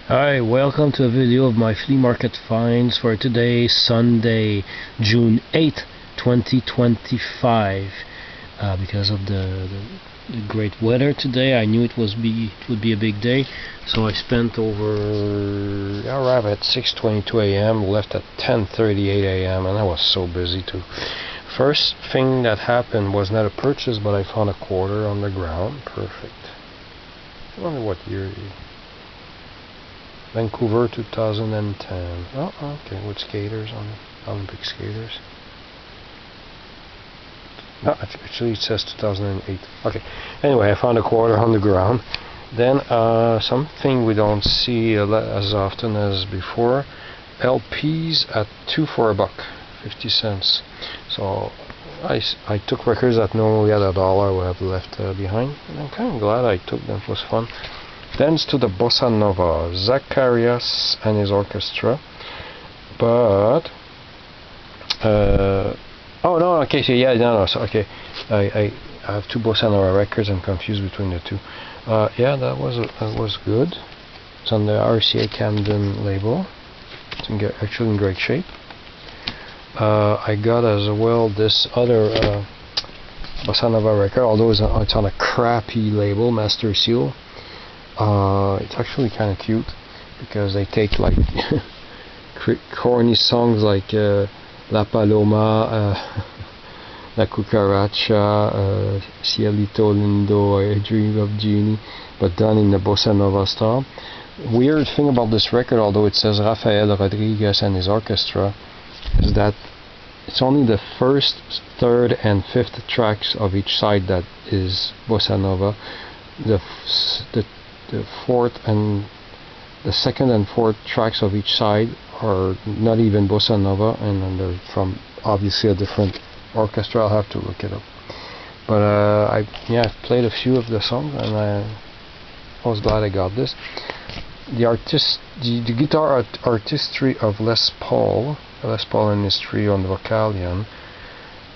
Hi, welcome to a video of my flea market finds for today, Sunday, June 8th, 2025. Because of the great weather today, I knew it would be a big day, so I spent I arrived at 6:22 a.m., left at 10:38 a.m., and I was so busy too. First thing that happened was not a purchase, but I found a quarter on the ground. Perfect. I wonder what year. Vancouver 2010. Oh, okay, with skaters on it, Olympic skaters. No, actually it says 2008. Okay, anyway, I found a quarter on the ground. Then something we don't see as often as before, LPs at 2 for $1.50. So I took records that normally at $1 I would have left behind, and I'm kind of glad I took them. It was fun. Dance to the Bossa Nova, Zacharias and his orchestra. But oh no, okay, so yeah, no, so okay, I have two Bossa Nova records. I'm confused between the two. Yeah, that was good. It's on the RCA Camden label. It's actually in great shape. I got as well this other Bossa Nova record, although it's on a crappy label, Master Seal. It's actually kind of cute because they take like corny songs like La Paloma, La Cucaracha, Cielito Lindo, I Dream of Genie, but done in the Bossa Nova style. Weird thing about this record, although it says Rafael Rodriguez and his orchestra, is that it's only the first, third, and fifth tracks of each side that is Bossa Nova. The fourth and the second and fourth tracks of each side are not even Bossa Nova, and they're from obviously a different orchestra. I'll have to look it up. But I played a few of the songs, and I was glad I got this. The guitar artistry of Les Paul and his trio on the Vocalion.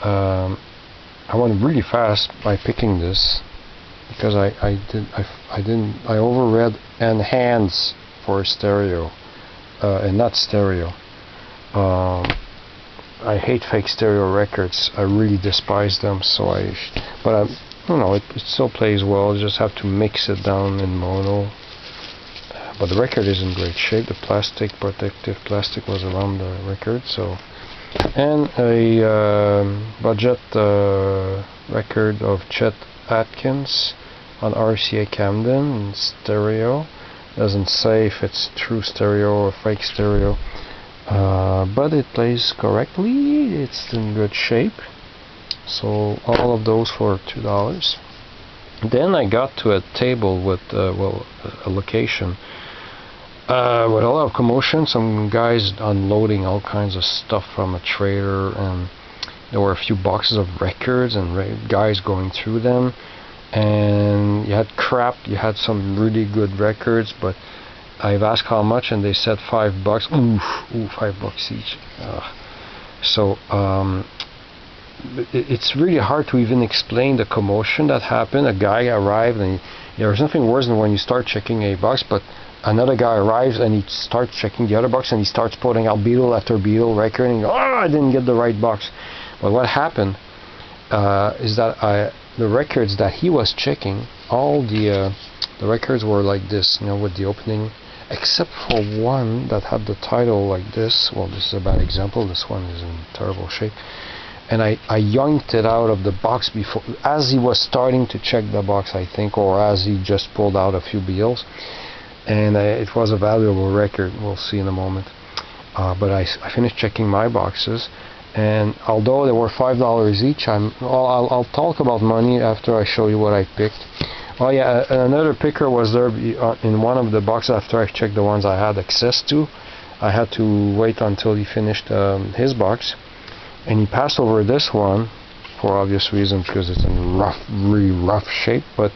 I went really fast by picking this, because I overread enhance for stereo, and not stereo. I hate fake stereo records. I really despise them. But it still plays well. You just have to mix it down in mono. But the record is in great shape. The protective plastic was around the record, so. And a budget record of Chet Atkins on RCA Camden in stereo. Doesn't say if it's true stereo or fake stereo, but it plays correctly. It's in good shape. So all of those for $2. Then I got to a table with a location with a lot of commotion. Some guys unloading all kinds of stuff from a trailer, and there were a few boxes of records and guys going through them. And you had some really good records, but I've asked how much, and they said $5. Ooh, $5 each. So it's really hard to even explain the commotion that happened. A guy arrived, and there's nothing worse than when you start checking a box, but another guy arrives and he starts checking the other box, and he starts putting out Beatle after Beatle record, and I didn't get the right box. But what happened is that the records that he was checking, all the records were like this, with the opening, except for one that had the title like this. Well, this is a bad example. This one is in terrible shape. And I yoinked it out of the box before, as he was starting to check the box, I think, or as he just pulled out a few Beatles. And it was a valuable record. We'll see in a moment. But I finished checking my boxes. And although they were $5 each, I'll talk about money after I show you what I picked. Oh yeah, another picker was there in one of the boxes after I checked the ones I had access to. I had to wait until he finished his box, and he passed over this one for obvious reasons, because it's in really rough shape. But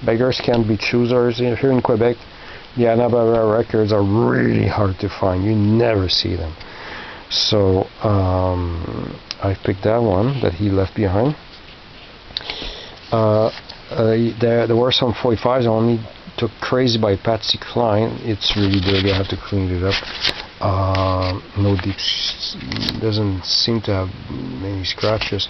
beggars can't be choosers. Here in Quebec, the Hanna-Barbera records are really hard to find. You never see them. So I picked that one that he left behind. There were some 45s, only took Crazy by Patsy Cline. It's really dirty. I have to clean it up. No deep, doesn't seem to have many scratches.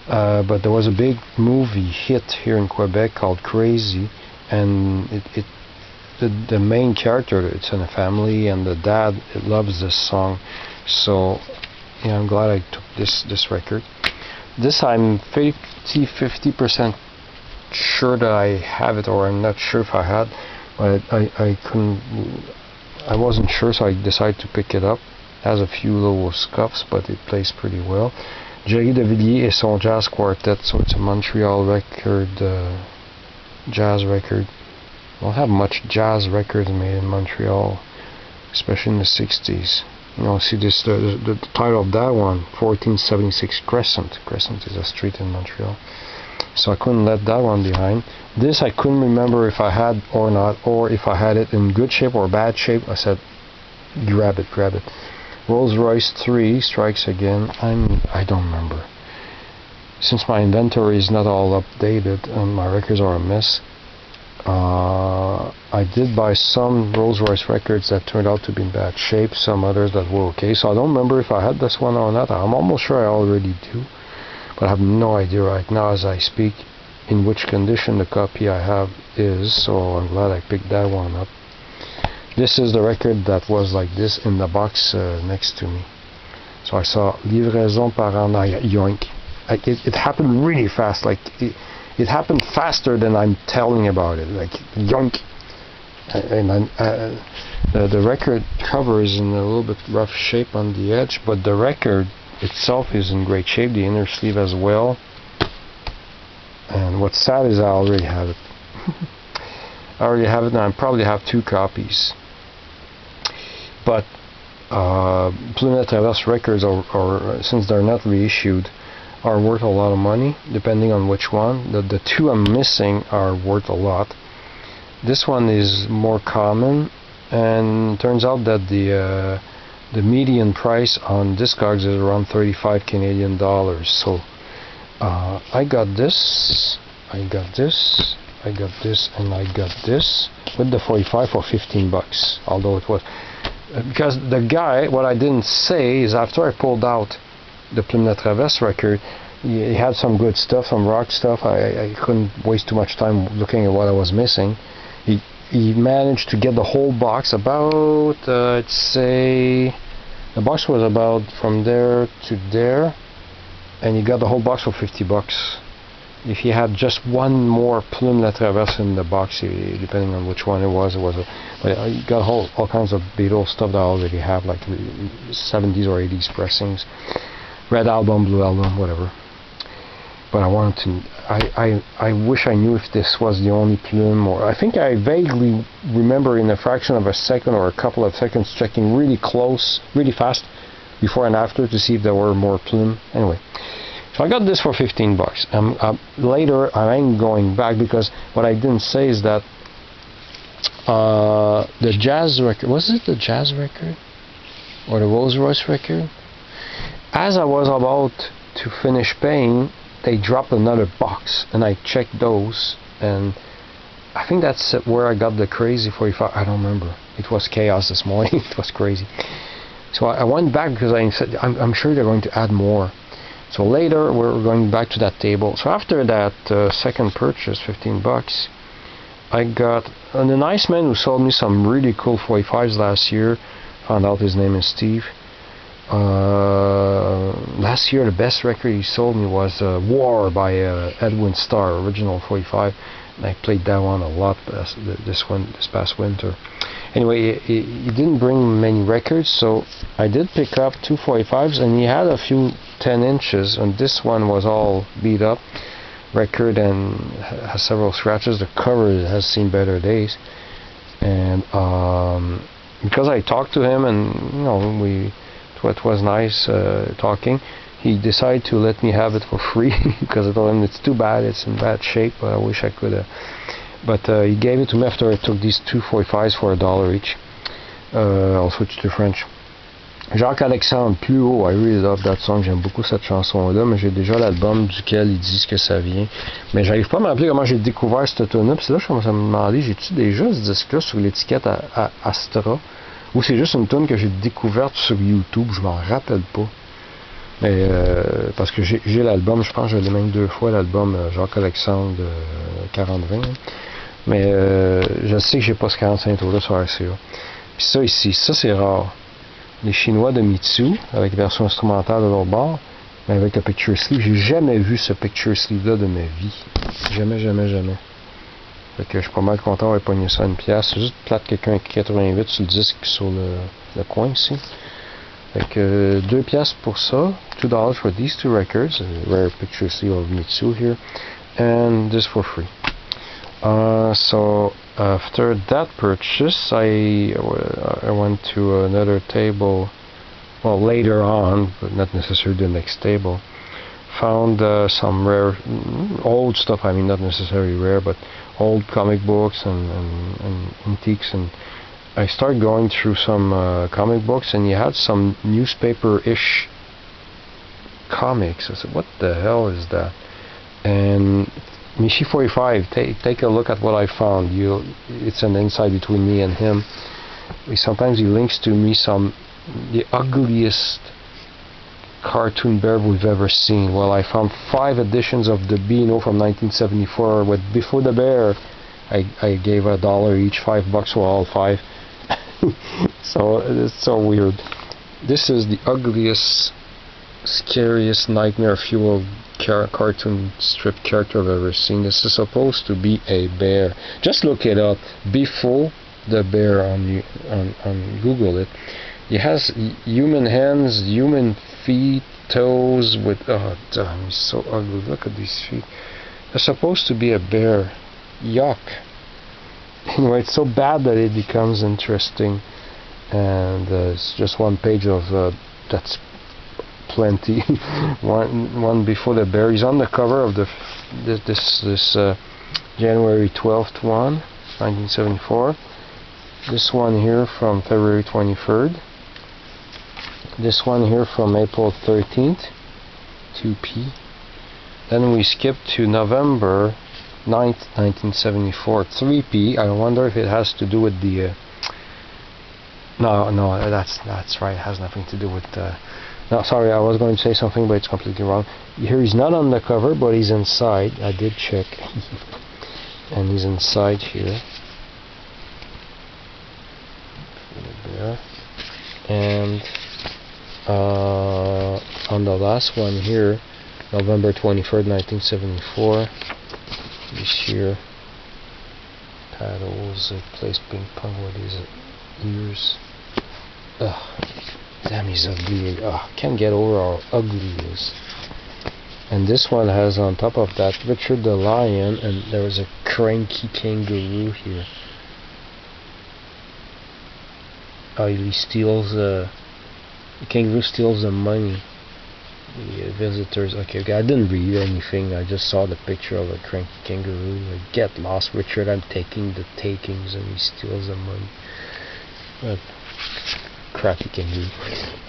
But there was a big movie hit here in Quebec called Crazy, and the main character, it's in a family, and the dad loves this song. So yeah, I'm glad I took this record. This I'm 50% sure that I have it, or I'm not sure if I had, but I wasn't sure, so I decided to pick it up. It has a few little scuffs, but it plays pretty well. Jerry DeVilliers et son Jazz Quartet, so it's a Montreal record, jazz record. We don't have much jazz records made in Montreal, especially in the 60s. You know, see this, the title of that one, 1476 Crescent. Crescent is a street in Montreal. So I couldn't let that one behind. This I couldn't remember if I had or not, or if I had it in good shape or bad shape. I said, grab it. Rolls Royce 3, Strikes Again. I don't remember. Since my inventory is not all updated and my records are a mess, I did buy some Rolls Royce records that turned out to be in bad shape, some others that were okay. So I don't remember if I had this one or not. I'm almost sure I already do, but I have no idea right now as I speak in which condition the copy I have is, so I'm glad I picked that one up. This is the record that was like this in the box next to me. So I saw Livraison par en yoink. It happened really fast, like it happened faster than I'm telling about it, like yoink. And the record cover is in a little bit rough shape on the edge, but the record itself is in great shape, the inner sleeve as well. And what's sad is I already have it. I already have it, and I probably have 2 copies. But Plume de Traverse records, or since they're not reissued, are worth a lot of money, depending on which one. The 2 I'm missing are worth a lot. This one is more common, and turns out that the median price on Discogs is around 35 Canadian dollars. So I got this, and I got this with the 45 for 15 bucks. Although it was because the guy, what I didn't say is after I pulled out the Plume de Traverse record, he had some good stuff, some rock stuff. I couldn't waste too much time looking at what I was missing. He managed to get the whole box, about I'd say the box was about from there to there, and he got the whole box for 50 bucks. If he had just one more Plume de Traverse in the box, depending on which one it was but he got all kinds of Beatles stuff that I already have, like 70s or 80s pressings, red album, blue album, whatever. But I wanted to, I wish I knew if this was the only Plume, or I think I vaguely remember in a fraction of a second or a couple of seconds checking really close, really fast, before and after to see if there were more Plume. Anyway, so I got this for 15 bucks. Later I ain't going back, because what I didn't say is that the jazz record, was it the jazz record or the Rolls Royce record? As I was about to finish paying, they dropped another box, and I checked those, and I think that's where I got the Crazy 45. I don't remember. It was chaos this morning. It was crazy. So I went back because I said I'm sure they're going to add more. So later we're going back to that table. So after that second purchase, 15 bucks, I got the nice man who sold me some really cool 45s last year. Found out his name is Steve. Last year the best record he sold me was War by Edwin Starr, original 45, and I played that one a lot this past winter. Anyway, he didn't bring many records, so I did pick up 2 45s, and he had a few 10 inches, and this one was all beat up record and has several scratches. The cover has seen better days, and because I talked to him, and it was nice talking, he decided to let me have it for free because I told him it's too bad, it's in bad shape, but I wish I could have. But he gave it to me after I took these 2 45s for $1 each. I'll switch to French. Jacques-Alexandre, plus haut, I really love that song, j'aime beaucoup cette chanson-là, mais j'ai déjà l'album duquel ils disent que ça vient. Mais j'arrive pas à me rappeler comment j'ai découvert cette tune-là, puis c'est là que je commence à me demander, j'ai-tu déjà ce disque-là sur l'étiquette à Astra, ou c'est juste une tune que j'ai découverte sur YouTube, je m'en rappelle pas. Mais parce que j'ai l'album, je pense que je l'ai même 2 fois, l'album Jacques-Alexandre 40-20. Mais je sais que j'ai pas ce 45 tours-là sur RCA. Puis ça ici, ça c'est rare. Les Chinois de Mitsu, avec version instrumentale de l'autre bord, mais avec le picture sleeve. J'ai jamais vu ce picture sleeve-là de ma vie. Jamais, jamais, jamais. Fait que je suis pas mal content d'avoir pogné ça à 1$. C'est juste plate quelqu'un qui 88 sur le disque sur le coin ici. Fait que 2$ pour ça. $2 for these 2 records. A rare picture sleeve of Mitsu here. And this for free. So after that purchase, I went to another table, well, later on, but not necessarily the next table. Found some rare, old stuff, I mean not necessarily rare, but old comic books and antiques, and I started going through some comic books, and you had some newspaper-ish comics. I said, what the hell is that? And Michi 45, take a look at what I found. It's an insight between me and him. Sometimes he links to me the ugliest cartoon bear we've ever seen. Well, I found 5 editions of the Beano from 1974 with Before the Bear. I gave $1 each, $5 for all 5. So it's so weird. This is the ugliest, scariest nightmare fuel cartoon strip character I've ever seen. This is supposed to be a bear. Just look it up. Before the Bear on Google it. It has human hands, human feet, toes with damn, it's so ugly. Look at these feet. They're supposed to be a bear. Yuck. Anyway, it's so bad that it becomes interesting, and it's just 1 page of that's plenty. one Before the Bear. He's on the cover of this January 12th one, 1974. This one here from February 23rd. This one here from April 13th, 2p. Then we skip to November 9th, 1974, 3p. I wonder if it has to do with the no, that's right, it has nothing to do with no, sorry, I was going to say something, but it's completely wrong. Here he's not on the cover, but he's inside. I did check. And he's inside here. There. And on the last one here, November 23rd, 1974. This here. Paddles, plays ping pong with his ears. Ugh. Damn, he's ugly. Can't get over how ugly he is. And this one has on top of that Richard the Lion, and there was a cranky kangaroo here. He steals the kangaroo steals the money. The visitors. Okay, I didn't read anything. I just saw the picture of a cranky kangaroo. Like, get lost, Richard. I'm taking the takings, and he steals the money. But crappy kangaroo.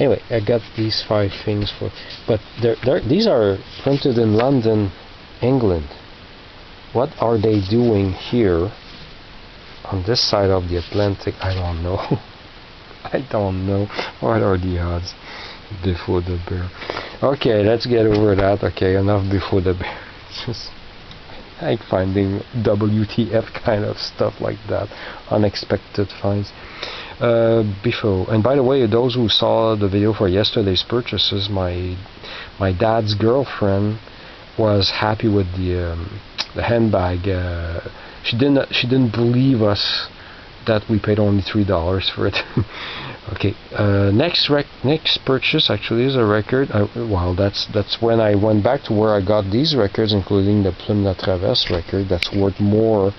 Anyway, I got these 5 things for, but these are printed in London, England. What are they doing here on this side of the Atlantic? I don't know. I don't know. What are the odds? Before the Bear. Okay, let's get over that. Okay, enough Before the Bear. Just I like finding WTF kind of stuff like that. Unexpected finds. Before, and by the way, those who saw the video for yesterday's purchases, my dad's girlfriend was happy with the handbag. She didn't believe us that we paid only $3 for it. Okay, next purchase actually is a record. Well, that's when I went back to where I got these records, including the Plume La Traverse record. That's worth more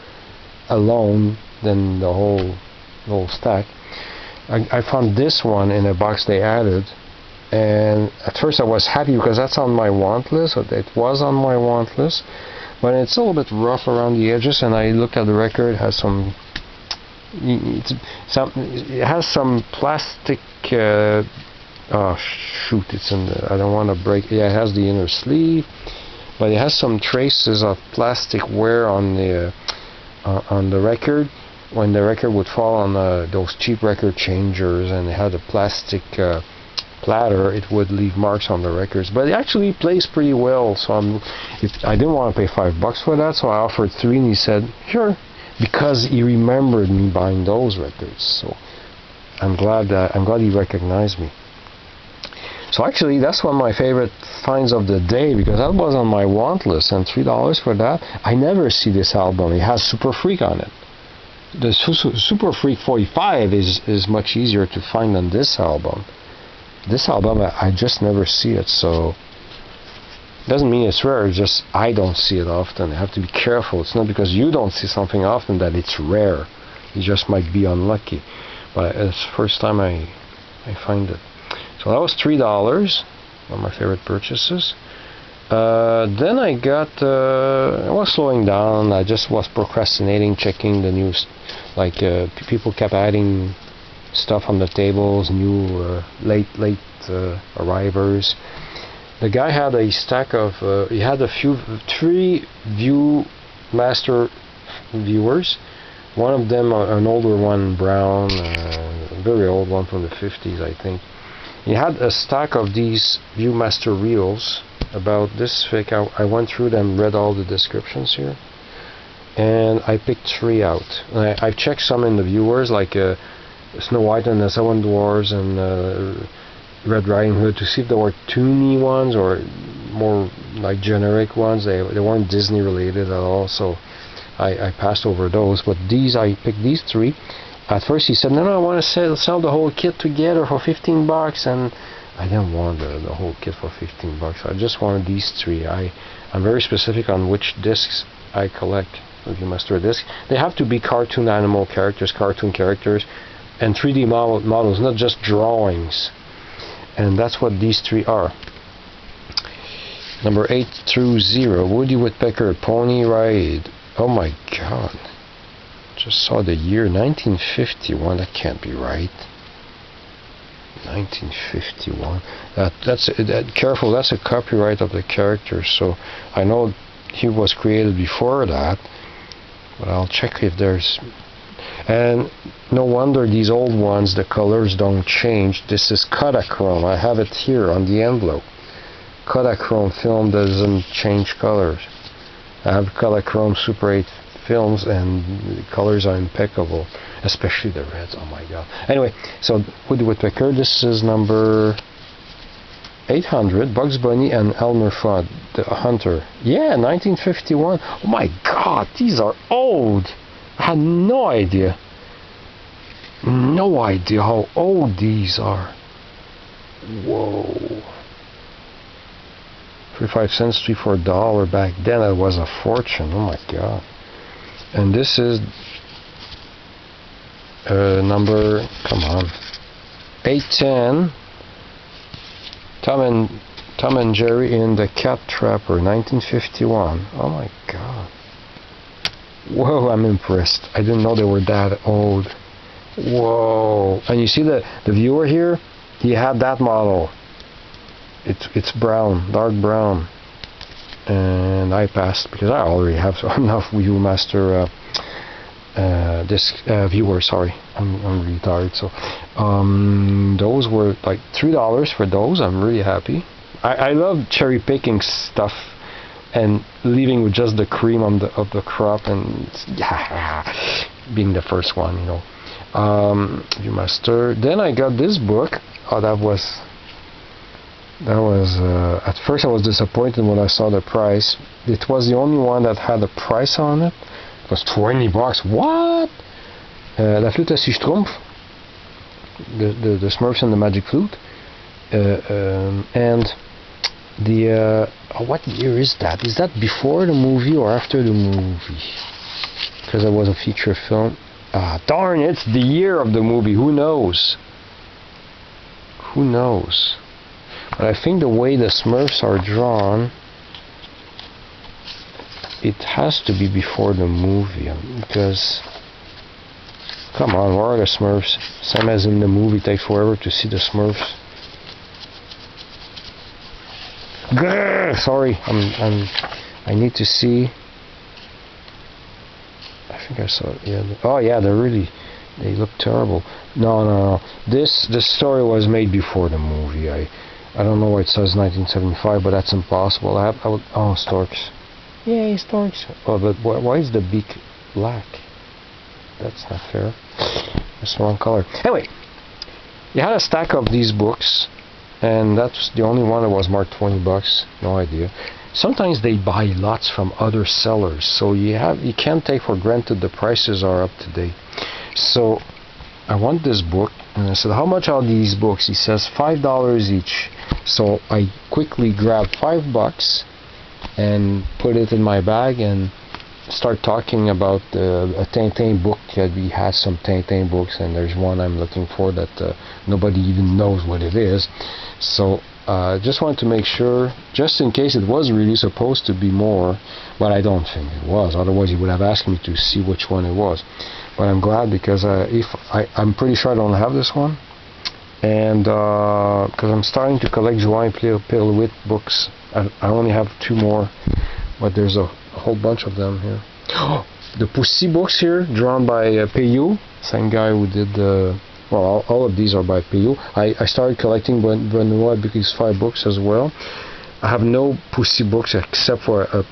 alone than the whole stack. I found this one in a box they added, and at first I was happy because that's on my want list. It was on my want list, but it's a little bit rough around the edges, and I looked at the record. It has it has some plastic Oh shoot! It's in the. I don't want to break. Yeah, it has the inner sleeve, but it has some traces of plastic wear on the record. When the record would fall on those cheap record changers, and it had a plastic platter, it would leave marks on the records. But it actually plays pretty well. So I didn't want to pay $5 for that, so I offered 3, and he said sure, because he remembered me buying those records. So I'm glad he recognized me. So actually, that's one of my favorite finds of the day, because that was on my want list, and $3 for that. I never see this album. It has Super Freak on it. The Super Freak 45 is much easier to find than this album. This album, I just never see it, so doesn't mean it's rare. It's just I don't see it often. I have to be careful. It's not because you don't see something often that it's rare. You just might be unlucky. But it's the first time I find it. So that was $3, one of my favorite purchases. Then I was slowing down. I just was procrastinating, checking the news. Like people kept adding stuff on the tables, new late arrivers. The guy had a stack of, he had 3 Viewmaster viewers. One of them, an older one, brown, very old one from the 50s, I think. He had a stack of these Viewmaster reels about this thick. I went through them, read all the descriptions here, and I picked 3 out. I checked some in the viewers, like Snow White and the 7 Dwarfs and Red Riding Hood, to see if there were toony ones or more like generic ones. They weren't Disney related at all, so I passed over those. But I picked these 3. At first he said, no, I want to sell the whole kit together for $15, and I didn't want the whole kit for $15. I just wanted these 3. I'm very specific on which discs I collect. Viewmaster discs. They have to be cartoon characters, and 3D models, not just drawings. And that's what these 3 are. Number 8 through 0, Woody Woodpecker, Pony Ride. Oh my God. Just saw the year, 1951. That can't be right. 1951. Careful, that's a copyright of the character, so I know he was created before that, but I'll check if there's. And no wonder these old ones, the colors don't change. This is Kodachrome. I have it here on the envelope. Kodachrome film doesn't change colors. I have Kodachrome Super 8 films, and the colors are impeccable, especially the reds. Oh my God. Anyway, so Woody Woodpecker, this is number 800, Bugs Bunny and Elmer Fudd, the Hunter. Yeah, 1951. Oh my God, these are old. I had no idea. No idea how old these are. Whoa. 35 cents, 3 for $1 back then. That was a fortune. Oh my God. And this is number, come on, 810, Tom and Jerry in the Cat Trapper, 1951. Oh my God. Whoa, I'm impressed. I didn't know they were that old. Whoa. And you see the viewer here? He had that model. It's brown, dark brown. And I passed because I already have enough Viewmaster disc viewers. Sorry, I'm retarded. So those were like $3 for those. I'm really happy. I love cherry picking stuff and leaving with just the cream of the crop, and being the first one, you know. Viewmaster. Then I got this book. Oh, that was at first I was disappointed when I saw the price. It was the only one that had a price on it. It was $20. What? La Flûte à Six Schtroumpfs, the Smurfs and the Magic Flute, and the what year is that? Is that before the movie or after the movie? Because it was a feature film. Ah, darn! It's the year of the movie. Who knows? Who knows? But I think the way the Smurfs are drawn, it has to be before the movie, because, come on, where are the Smurfs? Same as in the movie, it takes forever to see the Smurfs. Grrr, sorry, I need to see. I think I saw it. Yeah. Oh yeah, they look terrible. No. The story was made before the movie. I don't know why it says 1975, but that's impossible. Oh, storks. Yay, storks. Oh, but why is the beak black? That's not fair. That's the wrong color. Anyway, you had a stack of these books, and that's the only one that was marked $20. No idea. Sometimes they buy lots from other sellers, so you can't take for granted the prices are up to date. So I want this book, and I said, how much are these books? He says $5 each. So I quickly grabbed $5 and put it in my bag and start talking about a Tintin book. We have some Tintin books, and there's one I'm looking for that nobody even knows what it is. So just wanted to make sure, just in case it was really supposed to be more, but I don't think it was. Otherwise, he would have asked me to see which one it was. But I'm glad, because I'm pretty sure I don't have this one, and because I'm starting to collect Join Pirouette books. I only have 2 more, but there's a whole bunch of them here. The Pussy books here, drawn by Peyu, same guy who did well, all of these are by Peyu. I started collecting Benoit Bicky's 5 books as well. I have no Pussy books except for a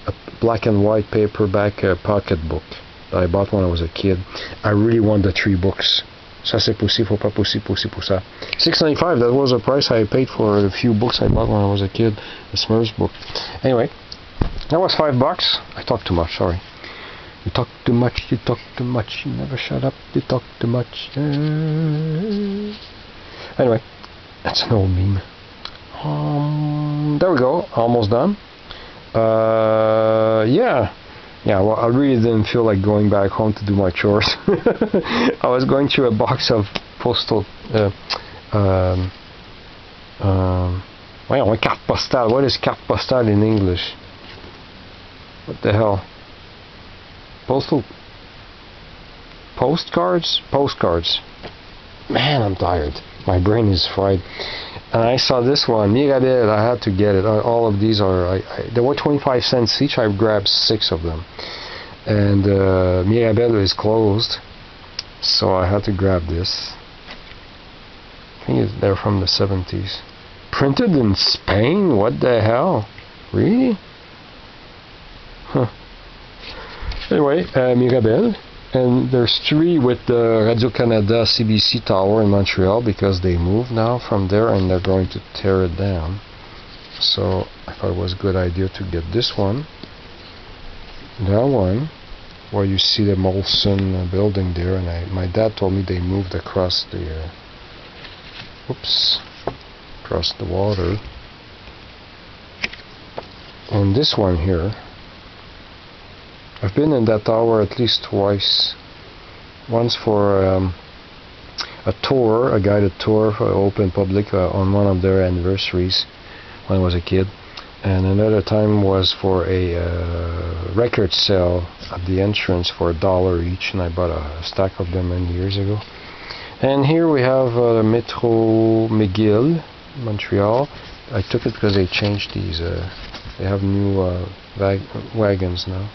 black and white paperback pocket book that I bought when I was a kid. I really want the 3 books. Ça c'est Pussy, faut pas Pussy, Pussy pour ça. $6.95, that was the price I paid for the few books I bought when I was a kid. The Smurfs book. Anyway, that was $5. I talk too much, sorry. You talk too much, you talk too much, you never shut up, you talk too much. Anyway, that's an old meme. There we go, almost done. Yeah, well, I really didn't feel like going back home to do my chores. I was going through a box of postal, carte postale. What is carte postale in English? What the hell? Postcards. Man, I'm tired. My brain is fried. And I saw this one, Mirabelle. I had to get it. All of these are, they were 25 cents each. I grabbed 6 of them. And Mirabelle is closed, so I had to grab this. I think they're from the 70s. Printed in Spain? What the hell? Really? Huh. Anyway, Mirabelle. And there's 3 with the Radio-Canada CBC tower in Montreal, because they moved now from there and they're going to tear it down. So I thought it was a good idea to get this one. That one, where you see the Molson building there, and my dad told me they moved across the across the water. And this one here, I've been in that tower at least twice. Once for a tour, a guided tour for open public on one of their anniversaries when I was a kid, and another time was for a record sale at the entrance for $1 each, and I bought a stack of them many years ago. And here we have Metro McGill, Montreal. I took it because they changed these. They have new wagons now.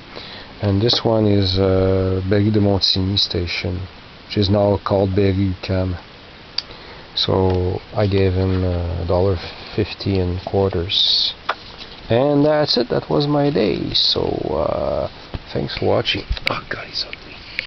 And this one is Berry de Montigny station, which is now called Berry UQAM. So I gave him $1.50 in quarters. And that's it. That was my day. So thanks for watching. Oh God, he's up.